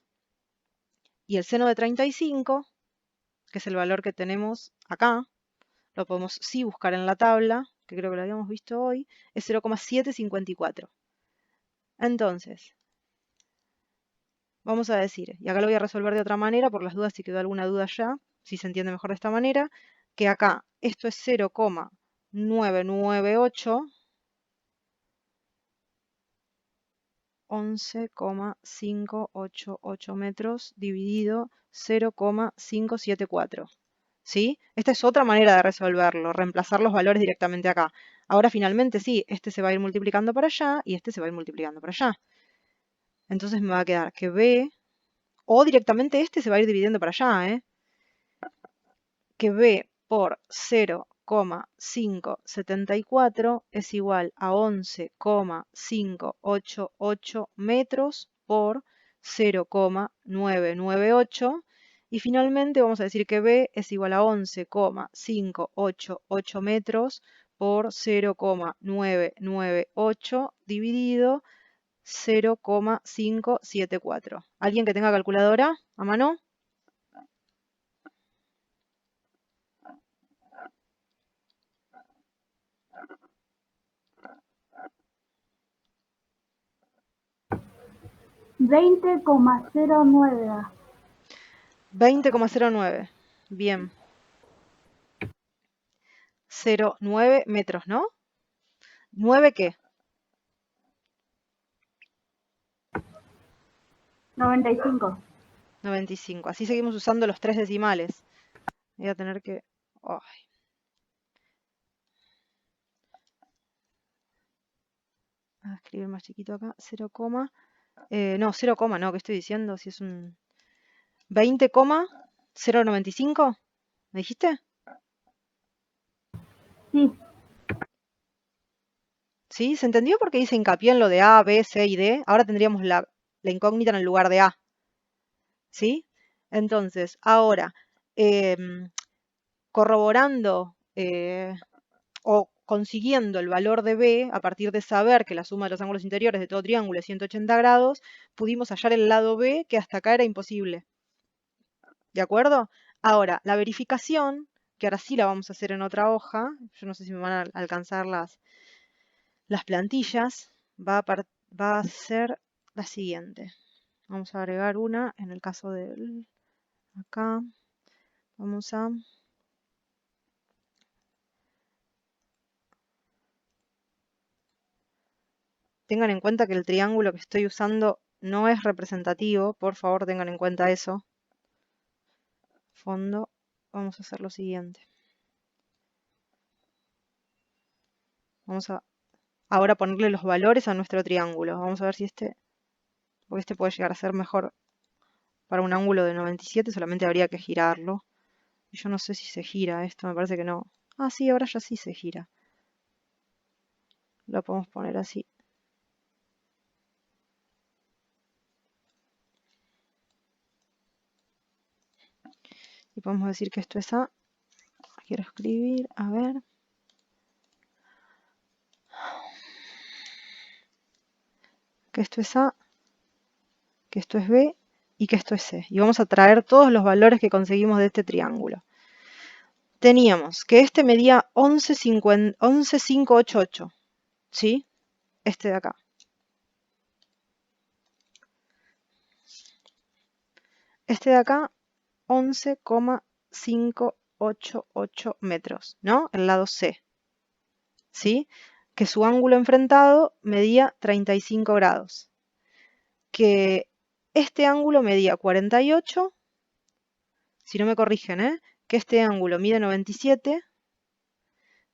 Y el seno de 35, que es el valor que tenemos acá, lo podemos sí buscar en la tabla, que creo que lo habíamos visto hoy, es 0,754. Entonces, vamos a decir, y acá lo voy a resolver de otra manera, por las dudas si quedó alguna duda ya, si se entiende mejor de esta manera, que acá esto es 0,998, 11,588 metros dividido 0,574. ¿Sí? Esta es otra manera de resolverlo, reemplazar los valores directamente acá. Ahora finalmente sí, este se va a ir multiplicando para allá y este se va a ir multiplicando para allá. Entonces me va a quedar que B, o directamente este se va a ir dividiendo para allá, que B por 0,574 es igual a 11,588 metros por 0,998. Y finalmente vamos a decir que B es igual a 11,588 metros por 0,998 dividido 0,574. ¿Alguien que tenga calculadora a mano? $20,09. 20,09. Bien. 0,9 metros, ¿no? ¿9 qué? 95. 95. Así seguimos usando los 3 decimales. Voy a tener que... ay. A escribir más chiquito acá. 0, no, 0, no, ¿qué estoy diciendo? Si es un 20,095. ¿Me dijiste? Sí. ¿Sí? ¿Se entendió porque hice hincapié en lo de A, B, C y D? Ahora tendríamos la incógnita en el lugar de A. ¿Sí? Entonces, ahora, corroborando o consiguiendo el valor de B a partir de saber que la suma de los ángulos interiores de todo triángulo es 180 grados, pudimos hallar el lado B que hasta acá era imposible. ¿De acuerdo? Ahora, la verificación, que ahora sí la vamos a hacer en otra hoja, yo no sé si me van a alcanzar las plantillas, va a ser la siguiente. Vamos a agregar una en el caso del... acá, vamos a... Tengan en cuenta que el triángulo que estoy usando no es representativo, por favor tengan en cuenta eso. Fondo, vamos a hacer lo siguiente. Vamos a ahora ponerle los valores a nuestro triángulo. Vamos a ver si porque este puede llegar a ser mejor para un ángulo de 97 solamente habría que girarlo. Y yo no sé si se gira esto, me parece que no. Ah, sí, ahora ya sí se gira. Lo podemos poner así. Y podemos decir que esto es A. Quiero escribir, a ver. Que esto es A, que esto es B y que esto es C. Y vamos a traer todos los valores que conseguimos de este triángulo. Teníamos que este medía 11,588, ¿sí? Este de acá. Este de acá, 11,588 metros, ¿no? El lado C, ¿sí? Que su ángulo enfrentado medía 35 grados. Que este ángulo medía 48, si no me corrigen, que este ángulo mide 97,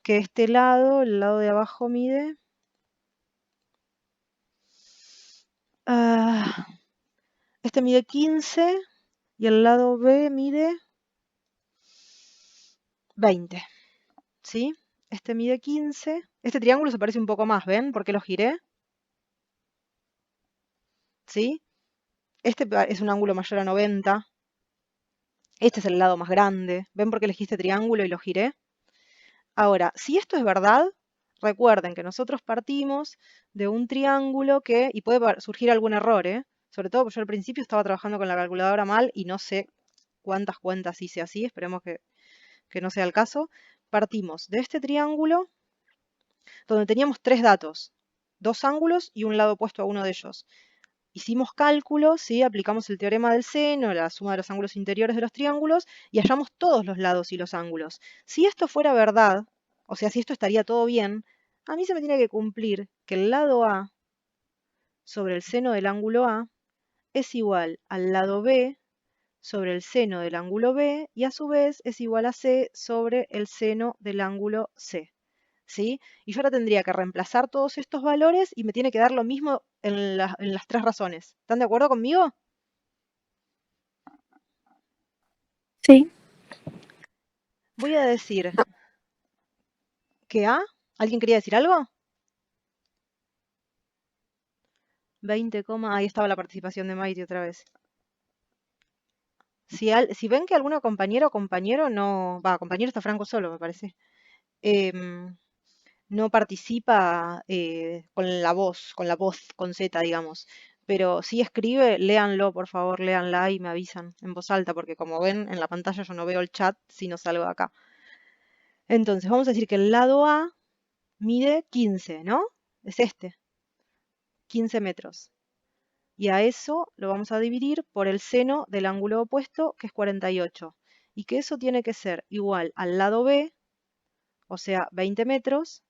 que este lado, el lado de abajo mide... este mide 15 y el lado B mide 20, ¿sí? Este mide 15. Este triángulo se parece un poco más, ¿ven? ¿Por qué lo giré? ¿Sí? Este es un ángulo mayor a 90. Este es el lado más grande. ¿Ven por qué elegí este triángulo y lo giré? Ahora, si esto es verdad, recuerden que nosotros partimos de un triángulo que, y puede surgir algún error, sobre todo porque yo al principio estaba trabajando con la calculadora mal y no sé cuántas cuentas hice así, esperemos que no sea el caso. Partimos de este triángulo donde teníamos tres datos, dos ángulos y un lado opuesto a uno de ellos. Hicimos cálculos, ¿sí? Aplicamos el teorema del seno, la suma de los ángulos interiores de los triángulos, y hallamos todos los lados y los ángulos. Si esto fuera verdad, o sea, si esto estaría todo bien, a mí se me tiene que cumplir que el lado A sobre el seno del ángulo A es igual al lado B sobre el seno del ángulo B, y a su vez es igual a C sobre el seno del ángulo C. ¿Sí? Y yo ahora tendría que reemplazar todos estos valores y me tiene que dar lo mismo en las tres razones. ¿Están de acuerdo conmigo? Sí. Voy a decir que A, ¿alguien quería decir algo? 20, ahí estaba la participación de Maite otra vez. Si ven que alguna compañera o compañero no, compañero está Franco solo, me parece, no participa con la voz, con Z, digamos. Pero si escribe, léanlo, por favor, léanla y me avisan en voz alta, porque como ven en la pantalla yo no veo el chat si no salgo de acá. Entonces, vamos a decir que el lado A mide 15, ¿no? Es este, 15 metros. Y a eso lo vamos a dividir por el seno del ángulo opuesto, que es 48. Y que eso tiene que ser igual al lado B, o sea, 20 metros,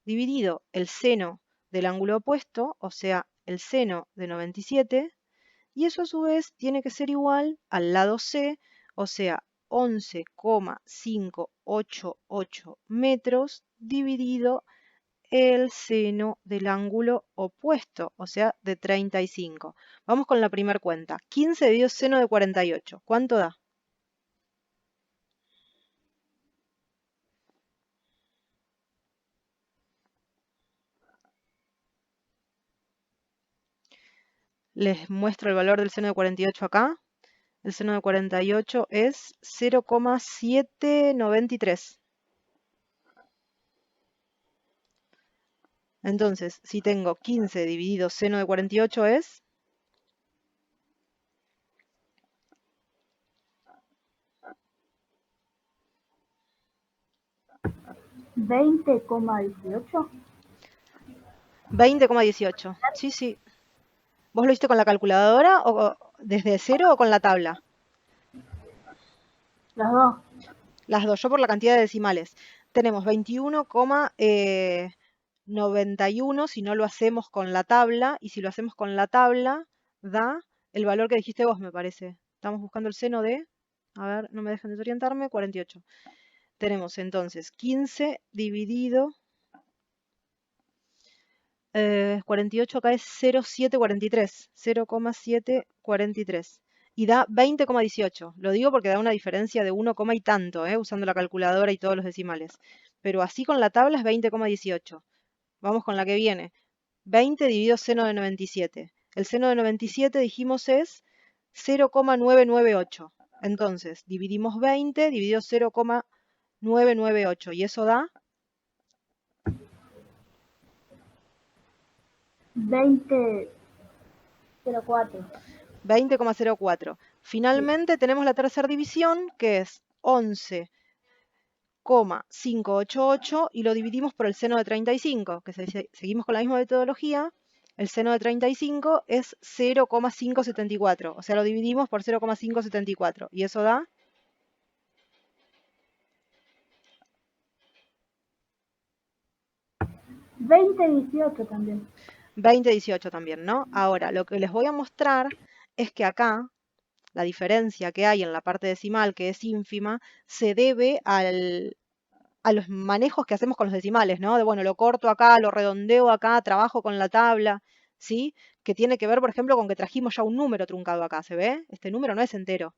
dividido el seno del ángulo opuesto, o sea, el seno de 97, y eso a su vez tiene que ser igual al lado C, o sea, 11,588 metros dividido el seno del ángulo opuesto, o sea, de 35. Vamos con la primera cuenta. 15 dividido seno de 48. ¿Cuánto da? Les muestro el valor del seno de 48 acá. El seno de 48 es 0,793. Entonces, si tengo 15 dividido seno de 48 es... 20,18. 20,18. Sí, sí. ¿Vos lo hiciste con la calculadora o desde cero o con la tabla? Los dos. Las dos, yo por la cantidad de decimales. Tenemos 21,91 si no lo hacemos con la tabla, y si lo hacemos con la tabla, da el valor que dijiste vos, me parece. Estamos buscando el seno de, a ver, no me dejen desorientarme, 48. Tenemos entonces 15 dividido 48 acá es 0,743. 0,743. Y da 20,18. Lo digo porque da una diferencia de 1, y tanto, usando la calculadora y todos los decimales. Pero así con la tabla es 20,18. Vamos con la que viene. 20 dividido seno de 97. El seno de 97 dijimos es 0,998. Entonces, dividimos 20 dividido 0,998. Y eso da 20,04. 20,04. Finalmente tenemos la tercera división, que es 11,588, y lo dividimos por el seno de 35, que seguimos con la misma metodología. El seno de 35 es 0,574, o sea, lo dividimos por 0,574, y eso da 20,18 también. 20,18 también, ¿no? Ahora, lo que les voy a mostrar es que acá la diferencia que hay en la parte decimal, que es ínfima, se debe a los manejos que hacemos con los decimales, ¿no? De, bueno, lo corto acá, lo redondeo acá, trabajo con la tabla, ¿sí? Que tiene que ver, por ejemplo, con que trajimos ya un número truncado acá, ¿se ve? Este número no es entero.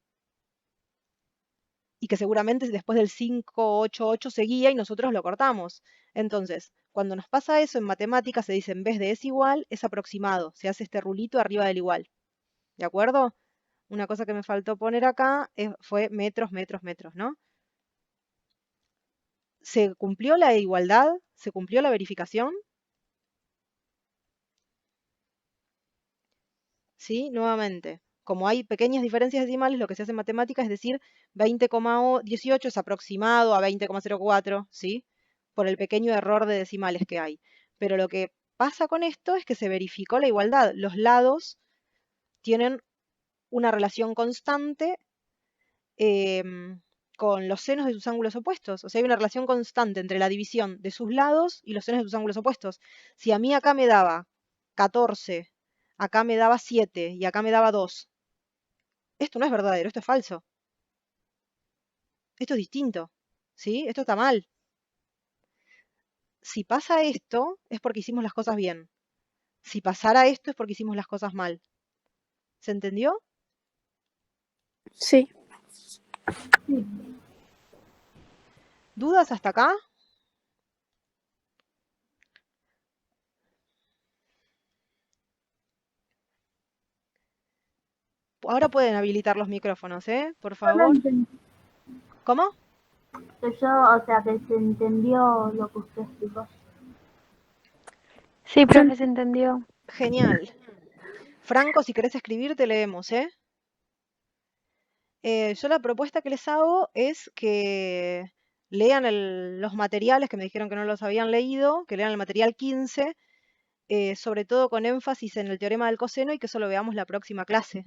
Y que seguramente después del 588 seguía y nosotros lo cortamos. Entonces, cuando nos pasa eso en matemáticas se dice, en vez de es igual, es aproximado. Se hace este rulito arriba del igual. ¿De acuerdo? Una cosa que me faltó poner acá fue metros, metros, metros, ¿no? ¿Se cumplió la igualdad? ¿Se cumplió la verificación? ¿Sí? Nuevamente, como hay pequeñas diferencias decimales, lo que se hace en matemática es decir 20,18 es aproximado a 20,04, ¿sí? Por el pequeño error de decimales que hay. Pero lo que pasa con esto es que se verificó la igualdad. Los lados tienen una relación constante con los senos de sus ángulos opuestos. O sea, hay una relación constante entre la división de sus lados y los senos de sus ángulos opuestos. Si a mí acá me daba 14, acá me daba 7 y acá me daba 2, esto no es verdadero, esto es falso. Esto es distinto, ¿sí? Esto está mal. Si pasa esto, es porque hicimos las cosas bien. Si pasara esto, es porque hicimos las cosas mal. ¿Se entendió? Sí. Sí. ¿Dudas hasta acá? Ahora pueden habilitar los micrófonos, por favor. ¿Cómo? O sea, que se entendió lo que usted explicó. Sí, profe, se entendió. Genial. Franco, si querés escribir, te leemos, yo la propuesta que les hago es que lean los materiales que me dijeron que no los habían leído, que lean el material 15, sobre todo con énfasis en el teorema del coseno y que eso lo veamos la próxima clase.